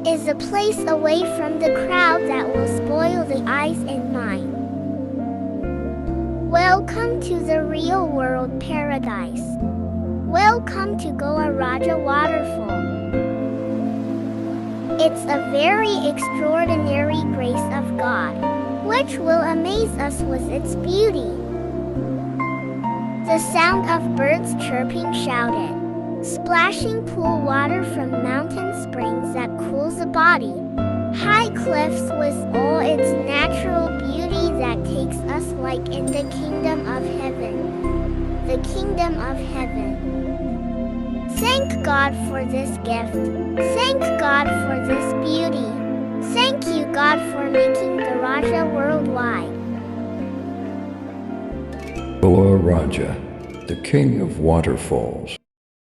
is a place away from the crowd that will spoil the eyes and mind. Welcome to the real world paradise. Welcome to Goa Raja Waterfall. It's a very extraordinary grace of God, which will amaze us with its beauty. The sound of birds chirping shouted, splashing pool water from mountain springs that cools the body, high cliffs with all its natural beauty that takes us like in the kingdom of heaven. The kingdom of heaven. Thank God for this gift. Thank God for this beauty. Thank you, God, for making the Raja worldwide. Goa Raja, the king of waterfalls.